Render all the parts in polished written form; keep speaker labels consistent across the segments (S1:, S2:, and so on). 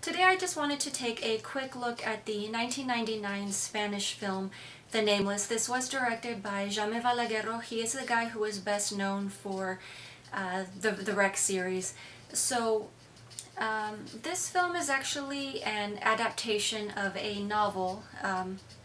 S1: Today I just wanted to take a quick look at the 1999 Spanish film The Nameless. This was directed by Jaime Balaguerro. He is the guy who is best known for the Rec series. So this film is actually an adaptation of a novel,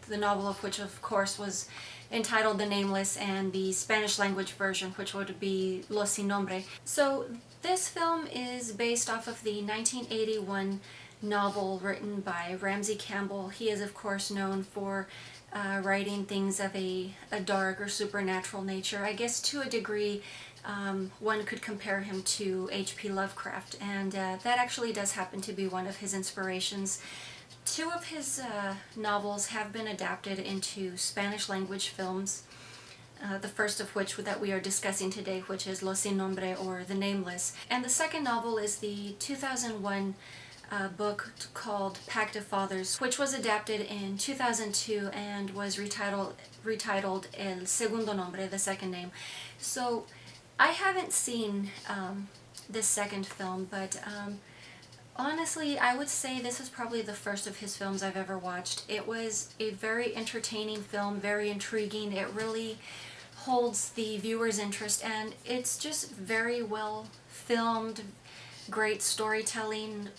S1: the novel of which of course was entitled The Nameless, and the Spanish language version, which would be Los Sin Nombre. So this film is based off of the 1981 novel written by Ramsey Campbell. He is of course known for writing things of a dark or supernatural nature. I guess to a degree one could compare him to H.P. Lovecraft, and that actually does happen to be one of his inspirations. Two of his novels have been adapted into Spanish language films. The first of which that we are discussing today, which is Los Sin Nombre, or The Nameless. And the second novel is the 2001 book called Pact of Fathers, which was adapted in 2002 and was retitled El Segundo Nombre, the second name. So I haven't seen this second film, but honestly, I would say this is probably the first of his films I've ever watched. It was a very entertaining film, very intriguing. It really holds the viewer's interest, and it's just very well filmed, great storytelling,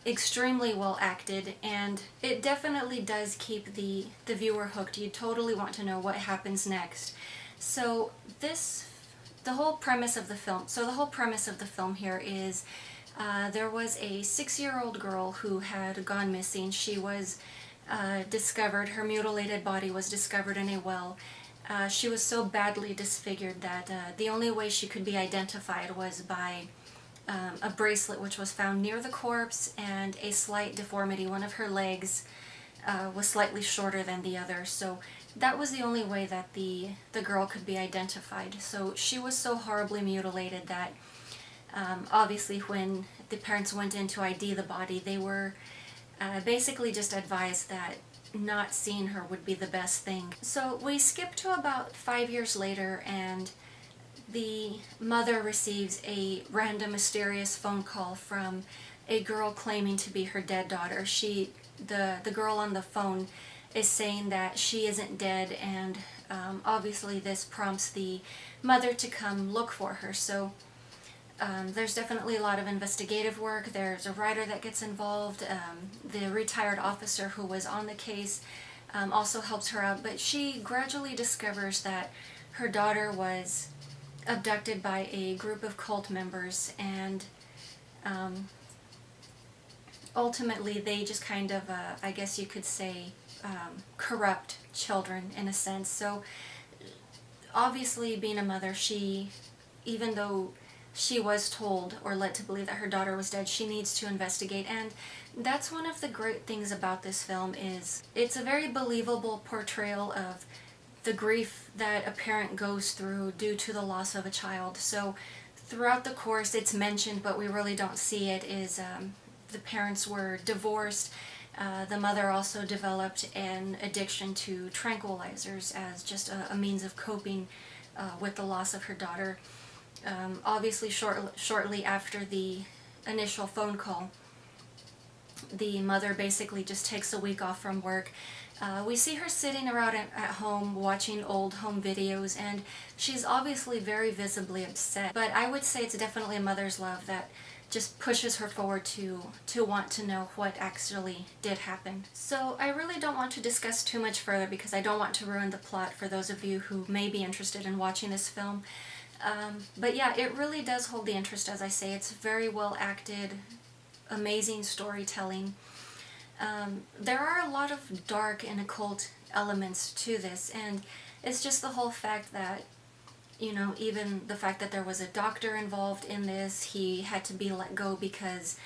S1: extremely well acted, and it definitely does keep the viewer hooked. You totally want to know what happens next. So the whole premise of the film here is there was a 6-year-old girl who had gone missing. She was discovered, her mutilated body was discovered in a well. She was so badly disfigured that the only way she could be identified was by a bracelet which was found near the corpse, and a slight deformity. One of her legs was slightly shorter than the other, so that was the only way that the girl could be identified. So she was so horribly mutilated that obviously when the parents went in to ID the body, they were basically just advised that not seeing her would be the best thing. So we skip to about 5 years later, and the mother receives a random mysterious phone call from a girl claiming to be her dead daughter. The girl on the phone is saying that she isn't dead, and obviously this prompts the mother to come look for her. So there's definitely a lot of investigative work. There's a writer that gets involved. The retired officer who was on the case also helps her out, but she gradually discovers that her daughter was abducted by a group of cult members, and ultimately they just kind of, I guess you could say, corrupt children in a sense. So obviously, being a mother, even though she was told or led to believe that her daughter was dead, she needs to investigate. And that's one of the great things about this film, is it's a very believable portrayal of the grief that a parent goes through due to the loss of a child. So throughout the course it's mentioned, but we really don't see it, is the parents were divorced. The mother also developed an addiction to tranquilizers as just a means of coping with the loss of her daughter. Obviously shortly after the initial phone call, the mother basically just takes a week off from work. We see her sitting around at home watching old home videos, and she's obviously very visibly upset. But I would say it's definitely a mother's love that just pushes her forward to want to know what actually did happen. So I really don't want to discuss too much further, because I don't want to ruin the plot for those of you who may be interested in watching this film. But yeah, it really does hold the interest, as I say. It's very well acted, amazing storytelling. There are a lot of dark and occult elements to this, and it's just the whole fact that, even the fact that there was a doctor involved in this. He had to be let go because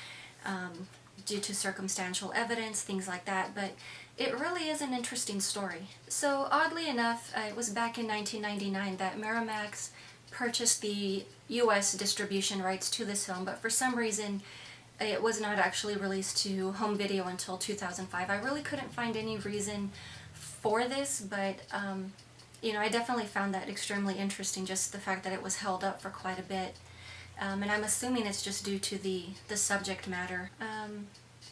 S1: due to circumstantial evidence, things like that, but it really is an interesting story. So oddly enough, it was back in 1999 that Miramax purchased the US distribution rights to this film, but for some reason it was not actually released to home video until 2005. I really couldn't find any reason for this, but I definitely found that extremely interesting, just the fact that it was held up for quite a bit. And I'm assuming it's just due to the subject matter.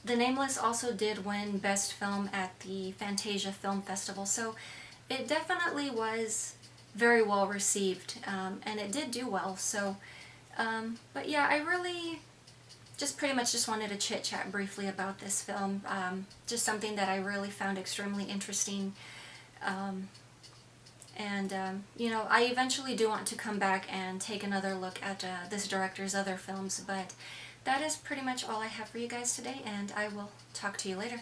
S1: The Nameless also did win Best Film at the Fantasia Film Festival, so it definitely was very well received, and it did do well. So, but yeah, I really just pretty much just wanted to chit-chat briefly about this film. Just something that I really found extremely interesting. You know, I eventually do want to come back and take another look at this director's other films, but that is pretty much all I have for you guys today, and I will talk to you later.